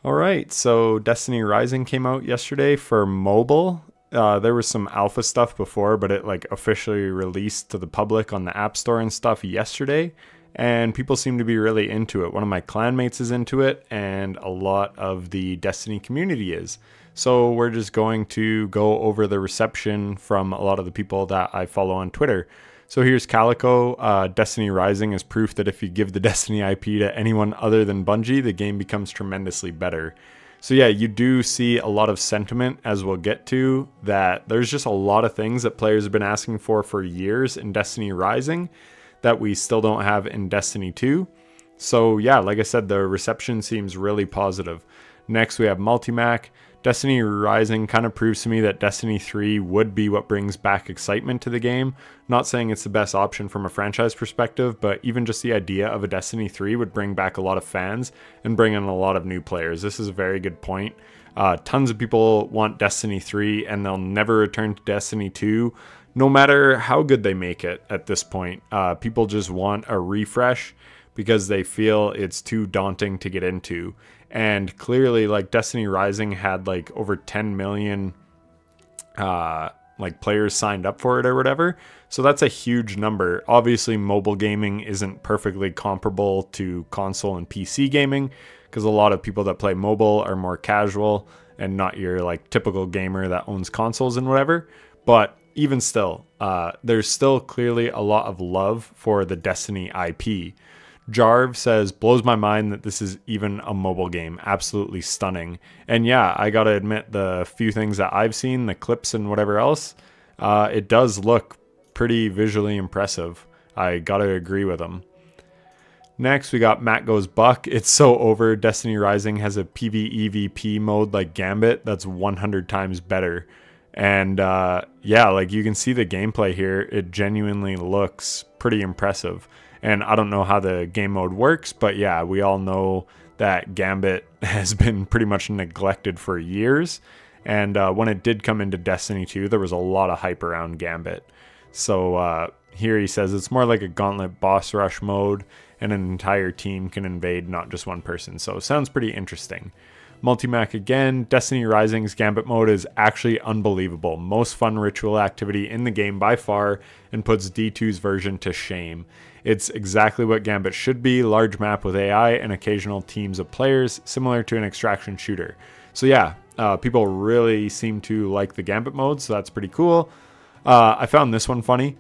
All right, so Destiny Rising came out yesterday for mobile. There was some alpha stuff before, but it like officially released to the public on the App Store and stuff yesterday, and people seem to be really into it. One of my clanmates is into it, and a lot of the Destiny community is. So we're just going to go over the reception from a lot of the people that I follow on Twitter. So here's Calico. Destiny Rising is proof that if you give the Destiny IP to anyone other than Bungie, the game becomes tremendously better. So yeah, you do see a lot of sentiment, as we'll get to, that there's just a lot of things that players have been asking for years in Destiny Rising that we still don't have in Destiny 2. So yeah, like I said, the reception seems really positive. Next we have Multimac. Destiny Rising kind of proves to me that Destiny 3 would be what brings back excitement to the game. Not saying it's the best option from a franchise perspective, but even just the idea of a Destiny 3 would bring back a lot of fans and bring in a lot of new players. This is a very good point. Tons of people want Destiny 3 and they'll never return to Destiny 2, no matter how good they make it at this point. People just want a refresh because they feel it's too daunting to get into. And clearly, like, Destiny Rising had like over 10 million like players signed up for it or whatever. So that's a huge number. Obviously, mobile gaming isn't perfectly comparable to console and PC gaming, because a lot of people that play mobile are more casual and not your like typical gamer that owns consoles and whatever. But even still, there's still clearly a lot of love for the Destiny IP. Jarv says, blows my mind that this is even a mobile game. Absolutely stunning. And yeah, I gotta admit, the few things that I've seen, the clips and whatever else, it does look pretty visually impressive. I gotta agree with him. Next, we got Matt Goes Buck. It's so over. Destiny Rising has a PvEVP mode like Gambit that's 100 times better. And yeah, like you can see the gameplay here. It genuinely looks pretty impressive. And I don't know how the game mode works, but yeah, we all know that Gambit has been pretty much neglected for years. And when it did come into Destiny 2, there was a lot of hype around Gambit. So here he says it's more like a gauntlet boss rush mode, and an entire team can invade, not just one person. So sounds pretty interesting. Multimac again, Destiny Rising's Gambit mode is actually unbelievable. Most fun ritual activity in the game by far, and puts D2's version to shame. It's exactly what Gambit should be, large map with AI and occasional teams of players, similar to an extraction shooter. So yeah, people really seem to like the Gambit mode, so that's pretty cool. I found this one funny.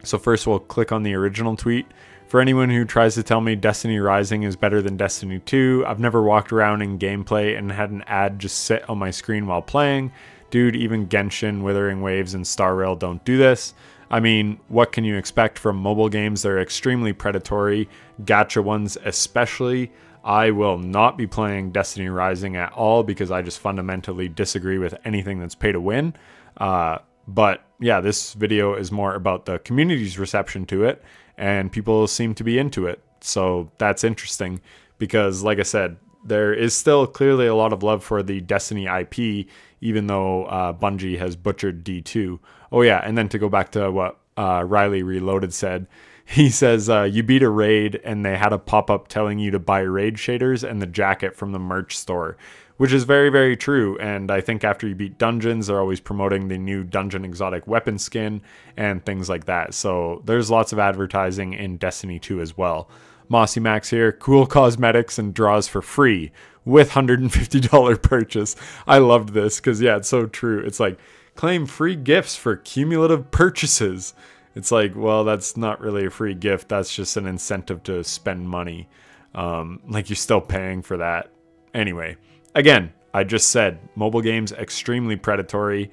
So first we'll click on the original tweet. For anyone who tries to tell me Destiny Rising is better than Destiny 2, I've never walked around in gameplay and had an ad just sit on my screen while playing. Dude, even Genshin, Withering Waves, and Star Rail don't do this. I mean, what can you expect from mobile games? They're extremely predatory, gacha ones especially. I will not be playing Destiny Rising at all because I just fundamentally disagree with anything that's pay to win. But yeah, this video is more about the community's reception to it, and people seem to be into it. So that's interesting because, like I said, there is still clearly a lot of love for the Destiny IP, even though Bungie has butchered D2. Oh yeah, and then to go back to what Riley Reloaded said, he says, you beat a raid and they had a pop-up telling you to buy raid shaders and the jacket from the merch store, which is very, very true. And I think after you beat dungeons, they're always promoting the new dungeon exotic weapon skin and things like that. So there's lots of advertising in Destiny 2 as well. Mossy Max here, cool cosmetics and draws for free with $150 purchase. I loved this because, yeah, it's so true. It's like, claim free gifts for cumulative purchases. It's like, well, that's not really a free gift. That's just an incentive to spend money. Like you're still paying for that. Anyway, again, I just said mobile games extremely predatory.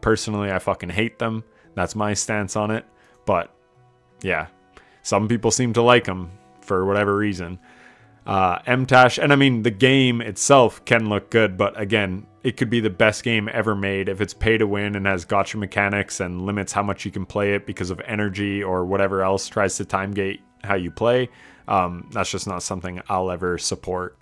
Personally, I fucking hate them. That's my stance on it. But yeah, some people seem to like them for whatever reason. MTash, and I mean, the game itself can look good, but again, it could be the best game ever made if it's pay to win and has gotcha mechanics and limits how much you can play it because of energy or whatever else tries to time gate how you play. That's just not something I'll ever support.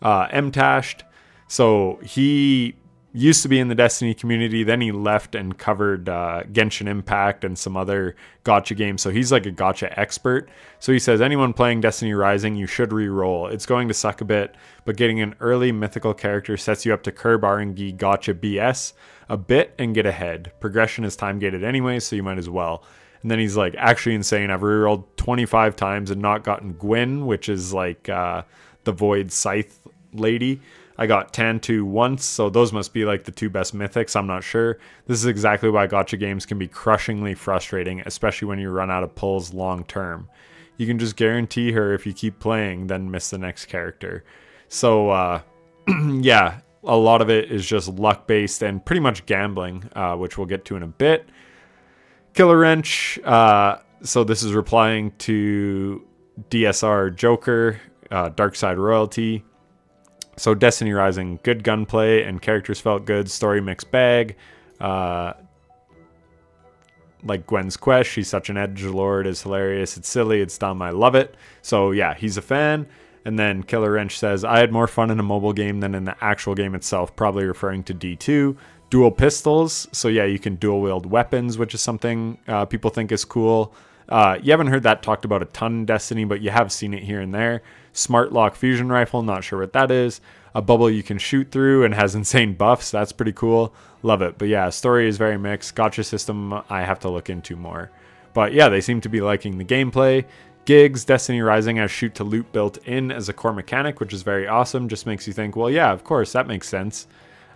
MTashed, so he used to be in the Destiny community, then he left and covered Genshin Impact and some other gacha games, so he's like a gacha expert. So he says, anyone playing Destiny Rising, you should re-roll. It's going to suck a bit, but getting an early mythical character sets you up to curb RNG gacha BS a bit and get ahead. Progression is time gated anyway, so you might as well. And then he's like, actually insane, I've re-rolled 25 times and not gotten Gwyn, which is like the Void Scythe lady. I got Tantu once, so those must be like the two best mythics, I'm not sure. This is exactly why gacha games can be crushingly frustrating, especially when you run out of pulls long term. You can just guarantee her if you keep playing, then miss the next character. So, yeah, a lot of it is just luck-based and pretty much gambling, which we'll get to in a bit. Killer Wrench, so this is replying to DSR Joker, Darkside Royalty. So Destiny Rising, good gunplay and characters felt good. Story mixed bag. Like Gwen's quest, she's such an edgelord, is hilarious. It's silly, it's dumb, I love it. So yeah, he's a fan. And then Killer Wrench says, I had more fun in a mobile game than in the actual game itself, probably referring to D2. Dual pistols, so yeah, you can dual wield weapons, which is something people think is cool. You haven't heard that talked about a ton in Destiny, but you have seen it here and there. Smart lock fusion rifle, not sure what that is. A bubble you can shoot through and has insane buffs, that's pretty cool. Love it. But yeah, story is very mixed. Gacha system I have to look into more. But yeah, they seem to be liking the gameplay. Gigs, Destiny Rising has shoot to loot built in as a core mechanic, which is very awesome. Just makes you think, well, yeah, of course, that makes sense.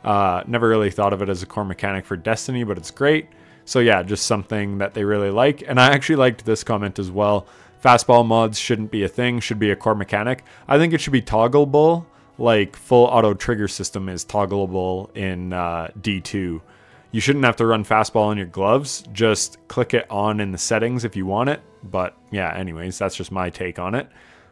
Never really thought of it as a core mechanic for Destiny, but it's great. So yeah, just something that they really like. And I actually liked this comment as well. Fastball mods shouldn't be a thing, should be a core mechanic. I think it should be toggleable, like full auto trigger system is toggleable in D2. You shouldn't have to run fastball on your gloves, just click it on in the settings if you want it. But yeah, anyways, that's just my take on it.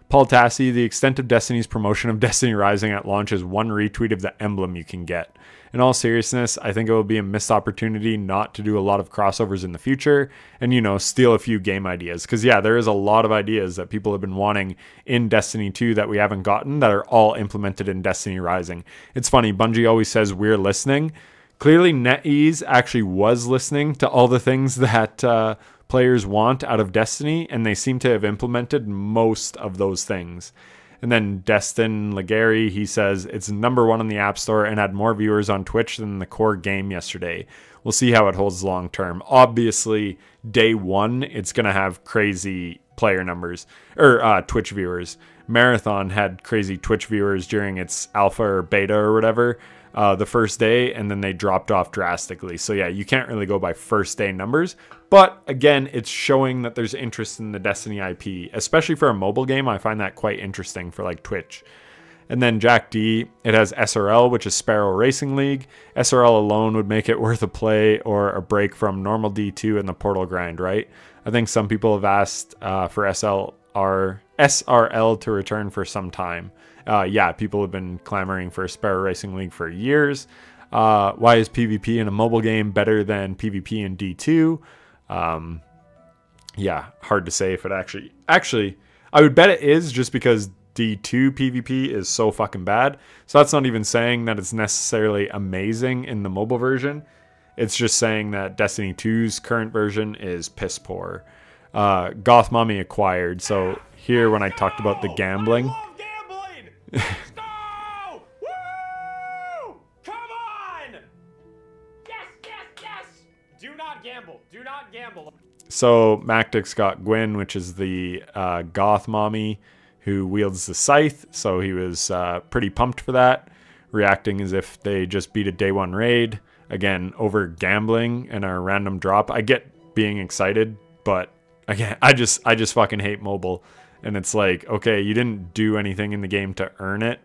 Paul Tassi, the extent of Destiny's promotion of Destiny Rising at launch is one retweet of the emblem you can get. In all seriousness, I think it will be a missed opportunity not to do a lot of crossovers in the future and, you know, steal a few game ideas. Because, yeah, there is a lot of ideas that people have been wanting in Destiny 2 that we haven't gotten that are all implemented in Destiny Rising. It's funny, Bungie always says we're listening. Clearly, Netease actually was listening to all the things that players want out of Destiny, and they seem to have implemented most of those things. And then Destin Legary, he says, it's #1 on the App Store and had more viewers on Twitch than the core game yesterday. We'll see how it holds long term. Obviously, day one, it's going to have crazy player numbers, or Twitch viewers. Marathon had crazy Twitch viewers during its alpha or beta or whatever the first day, and then they dropped off drastically. So yeah, you can't really go by first day numbers. But again, it's showing that there's interest in the Destiny IP, especially for a mobile game. I find that quite interesting for like Twitch. And then Jack D, it has SRL, which is Sparrow Racing League. SRL alone would make it worth a play or a break from normal D2 and the Portal grind, right? I think some people have asked for SRL to return for some time. Yeah, people have been clamoring for Sparrow Racing League for years. Why is PvP in a mobile game better than PvP in D2? Yeah, hard to say if it actually, I would bet it is, just because D2 PvP is so fucking bad. So that's not even saying that it's necessarily amazing in the mobile version. It's just saying that Destiny 2's current version is piss poor. Goth Mommy acquired. So here, when I talked about the gambling. Let's go! Woo! Come on! Yes, yes, yes! Do not gamble. Do not gamble. So Mactic's got Gwyn, which is the Goth Mommy who wields the scythe. So he was pretty pumped for that, reacting as if they just beat a day one raid. Again, over gambling and a random drop. I get being excited, but again, I just fucking hate mobile. And it's like, okay, you didn't do anything in the game to earn it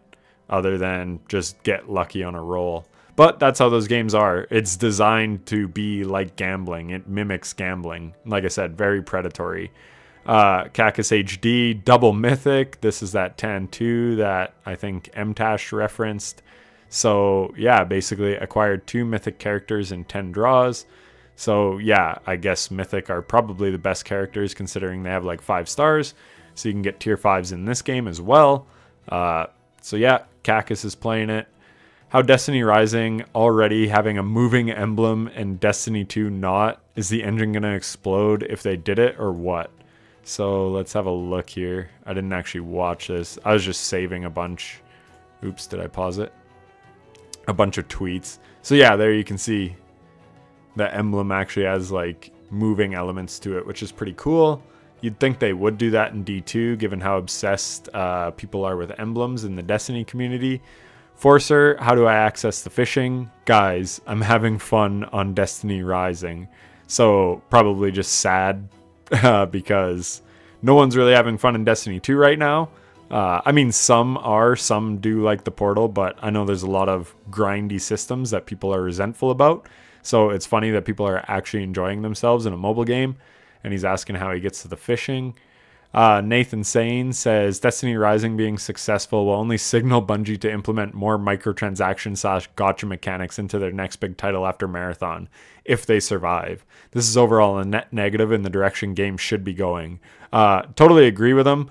other than just get lucky on a roll. But that's how those games are. It's designed to be like gambling. It mimics gambling. Like I said, very predatory. Cactus HD, double mythic. This is that Tan 2 that I think MTash referenced. So yeah, basically acquired 2 mythic characters in 10 draws. So yeah, I guess mythic are probably the best characters considering they have like 5 stars. So you can get tier 5s in this game as well. So yeah, Cactus is playing it. How Destiny Rising already having a moving emblem and Destiny 2 not? Is the engine going to explode if they did it or what? So let's have a look here. I didn't actually watch this. I was just saving a bunch. Oops, did I pause it? A bunch of tweets. So yeah, there you can see the emblem actually has like moving elements to it, which is pretty cool. You'd think they would do that in D2, given how obsessed people are with emblems in the Destiny community. Forcer, how do I access the fishing? Guys, I'm having fun on Destiny Rising. So probably just sad because no one's really having fun in Destiny 2 right now. I mean, some do like the portal, but I know there's a lot of grindy systems that people are resentful about. So it's funny that people are actually enjoying themselves in a mobile game. And he's asking how he gets to the fishing. Nathan Sane says, Destiny Rising being successful will only signal Bungie to implement more microtransaction / gotcha mechanics into their next big title after Marathon, if they survive. This is overall a net negative in the direction games should be going. Totally agree with him.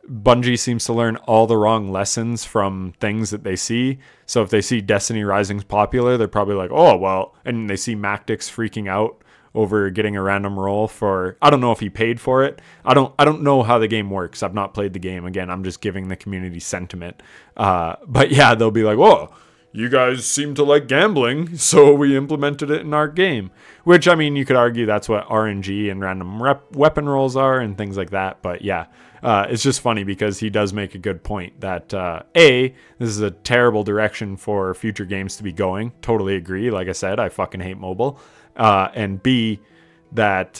Bungie seems to learn all the wrong lessons from things that they see. So if they see Destiny Rising's popular, they're probably like, oh, well, and they see Mactix freaking out over getting a random roll for, I don't know if he paid for it. I don't know how the game works. I've not played the game. Again, I'm just giving the community sentiment. But yeah, they'll be like, oh, you guys seem to like gambling, so we implemented it in our game. Which, I mean, you could argue that's what RNG and random weapon rolls are and things like that. But yeah, it's just funny because he does make a good point that, A, this is a terrible direction for future games to be going. Totally agree. Like I said, I fucking hate mobile. And B, that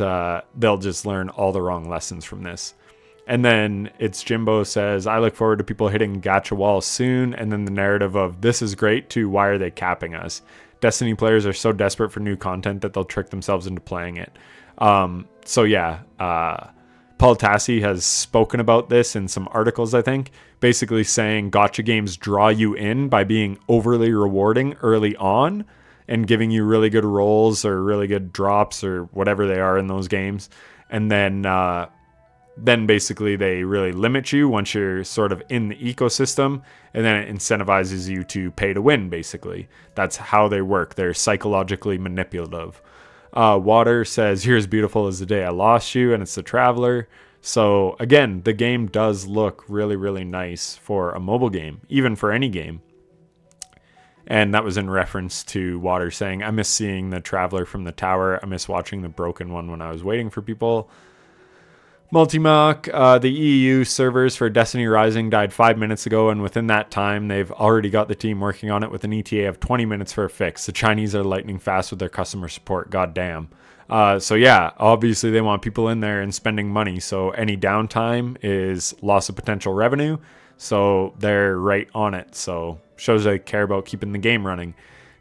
they'll just learn all the wrong lessons from this. And then it's Jimbo says, I look forward to people hitting gacha walls soon. And then the narrative of this is great to why are they capping us? Destiny players are so desperate for new content that they'll trick themselves into playing it. So yeah, Paul Tassi has spoken about this in some articles, I think, basically saying gacha games draw you in by being overly rewarding early on and giving you really good rolls or really good drops or whatever they are in those games. And then basically they really limit you once you're sort of in the ecosystem, and then it incentivizes you to pay to win, basically. That's how they work. They're psychologically manipulative. Water says, "You're as beautiful as the day I lost you," and it's the Traveler. So again, the game does look really, really nice for a mobile game, even for any game. And that was in reference to Water saying, I miss seeing the Traveler from the tower. I miss watching the broken one when I was waiting for people. Multimock, the EU servers for Destiny Rising died 5 minutes ago, and within that time, they've already got the team working on it with an ETA of 20 minutes for a fix. The Chinese are lightning fast with their customer support, goddamn. So yeah, obviously they want people in there and spending money, so any downtime is loss of potential revenue, so they're right on it. So shows they care about keeping the game running.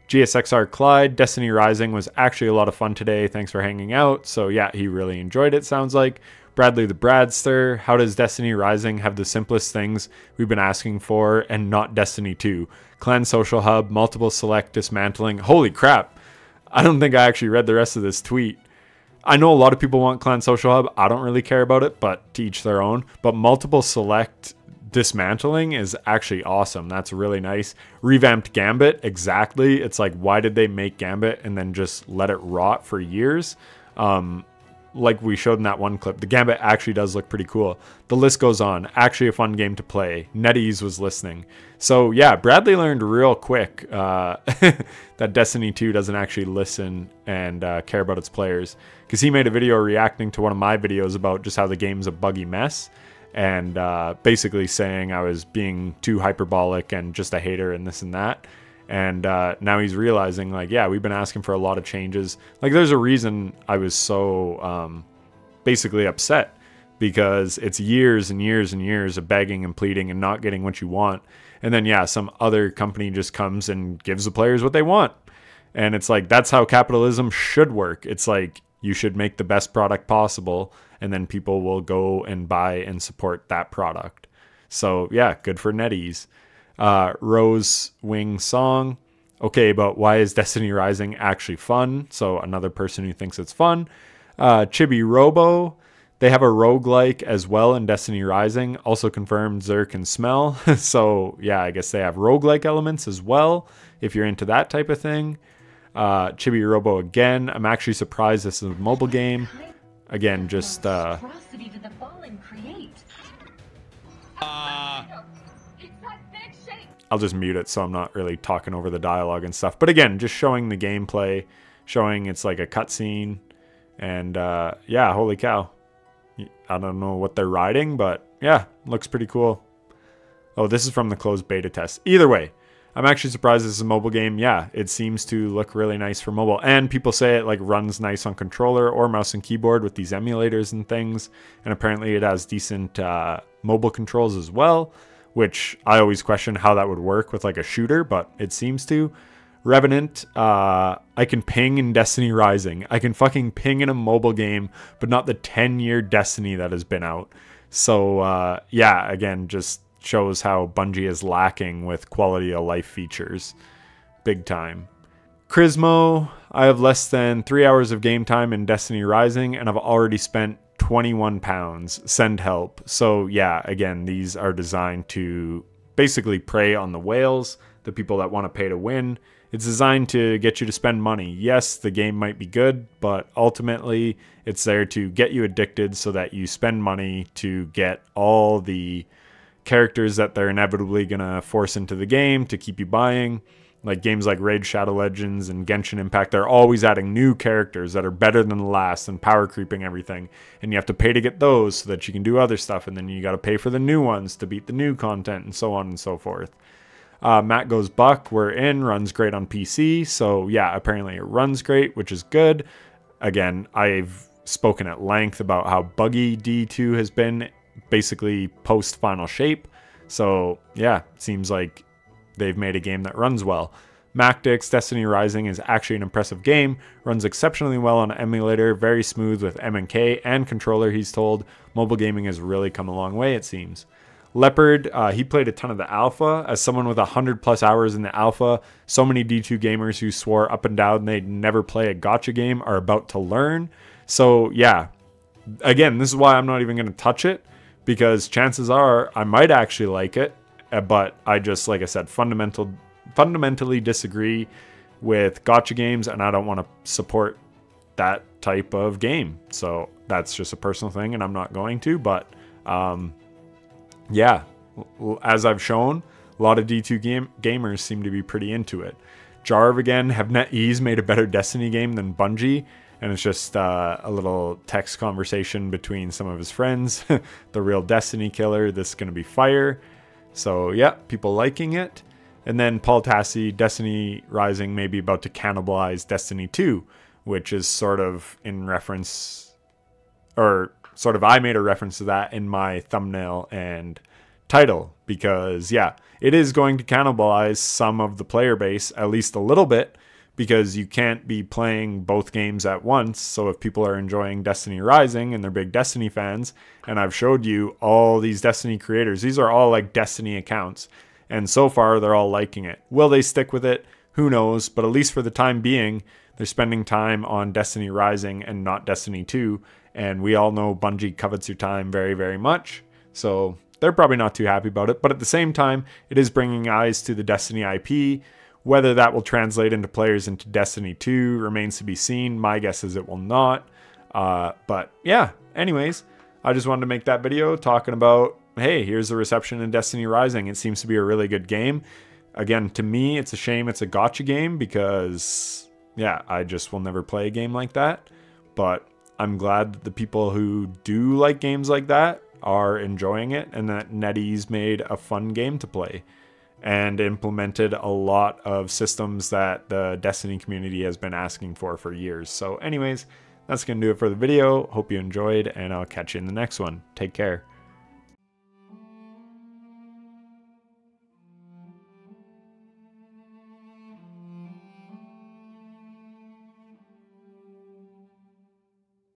GSXR Clyde, Destiny Rising was actually a lot of fun today. Thanks for hanging out. So yeah, he really enjoyed it, sounds like. Bradley the Bradster, how does Destiny Rising have the simplest things we've been asking for and not Destiny 2? Clan Social Hub, multiple select dismantling. Holy crap. I don't think I actually read the rest of this tweet. I know a lot of people want Clan Social Hub. I don't really care about it, but to each their own. But multiple select dismantling is actually awesome. That's really nice. Revamped Gambit, exactly. It's like, why did they make Gambit and then just let it rot for years? Like we showed in that one clip, the Gambit actually does look pretty cool. The list goes on. Actually a fun game to play. Netease was listening. So yeah, Bradley learned real quick that Destiny 2 doesn't actually listen and care about its players. Because he made a video reacting to one of my videos about just how the game's a buggy mess. And basically saying I was being too hyperbolic and just a hater and this and that. And now he's realizing, like, yeah, we've been asking for a lot of changes. Like, there's a reason I was so basically upset, because it's years and years and years of begging and pleading and not getting what you want. And then, yeah, some other company just comes and gives the players what they want. And it's like, that's how capitalism should work. It's like, you should make the best product possible, and then people will go and buy and support that product. So, yeah, good for Netease. Rose Wing Song. Okay, but why is Destiny Rising actually fun? So another person who thinks it's fun. Chibi Robo. They have a roguelike as well in Destiny Rising, also confirmed Zerk and Smell. So yeah, I guess they have roguelike elements as well, if you're into that type of thing. Chibi Robo again. I'm actually surprised this is a mobile game. Again, just I'll just mute it so I'm not really talking over the dialogue and stuff. But again, just showing the gameplay, showing it's like a cutscene, and yeah, holy cow. I don't know what they're riding, but yeah, looks pretty cool. Oh, this is from the closed beta test. Either way, I'm actually surprised this is a mobile game. Yeah, it seems to look really nice for mobile. And people say it like runs nice on controller or mouse and keyboard with these emulators and things. And apparently it has decent mobile controls as well, which I always question how that would work with like a shooter, but it seems to. Revenant, I can ping in Destiny Rising. I can fucking ping in a mobile game, but not the 10-year Destiny that has been out. So yeah, again, just shows how Bungie is lacking with quality of life features. Big time. Crismo, I have less than 3 hours of game time in Destiny Rising, and I've already spent £21. Send help. So yeah, again, these are designed to basically prey on the whales, the people that want to pay to win. It's designed to get you to spend money. Yes, the game might be good, but ultimately it's there to get you addicted so that you spend money to get all the characters that they're inevitably going to force into the game to keep you buying. Like games like Raid Shadow Legends and Genshin Impact, they're always adding new characters that are better than the last and power creeping everything. And you have to pay to get those so that you can do other stuff. And then you got to pay for the new ones to beat the new content and so on and so forth. Matt Goes Buck, we're in, runs great on PC. So yeah, apparently it runs great, which is good. Again, I've spoken at length about how buggy D2 has been basically post Final Shape. So yeah, seems like they've made a game that runs well. MacDix, Destiny Rising is actually an impressive game, runs exceptionally well on emulator, very smooth with MNK and controller, he's told. Mobile gaming has really come a long way, it seems. Leopard, he played a ton of the alpha. As someone with 100+ hours in the alpha, so many D2 gamers who swore up and down they'd never play a gacha game are about to learn. So yeah, again, this is why I'm not even going to touch it, because chances are I might actually like it, but I just, like I said, fundamentally disagree with gacha games, and I don't want to support that type of game. So that's just a personal thing, and I'm not going to, but yeah, as I've shown, a lot of D2 gamers seem to be pretty into it. Jarv again, have Netease made a better Destiny game than Bungie? And it's just a little text conversation between some of his friends. The real Destiny killer, this is going to be fire. So yeah, people liking it. And then Paul Tassi, Destiny Rising may be about to cannibalize Destiny 2, which is sort of in reference, or sort of I made a reference to that in my thumbnail and title, because yeah, it is going to cannibalize some of the player base, at least a little bit, because you can't be playing both games at once. So if people are enjoying Destiny Rising and they're big Destiny fans, and I've showed you all these Destiny creators, these are all like Destiny accounts, and so far they're all liking it. Will they stick with it? Who knows? But at least for the time being, they're spending time on Destiny Rising and not Destiny 2. And we all know Bungie covets your time very, very much. So they're probably not too happy about it. But at the same time, it is bringing eyes to the Destiny IP. Whether that will translate into players into Destiny 2 remains to be seen. My guess is it will not. But yeah, anyways, I just wanted to make that video talking about, hey, here's the reception in Destiny Rising. It seems to be a really good game. Again, to me, it's a shame it's a gacha game because, yeah, I just will never play a game like that. But I'm glad that the people who do like games like that are enjoying it, and that Netease made a fun game to play and implemented a lot of systems that the Destiny community has been asking for years. So anyways, that's going to do it for the video. Hope you enjoyed, and I'll catch you in the next one. Take care.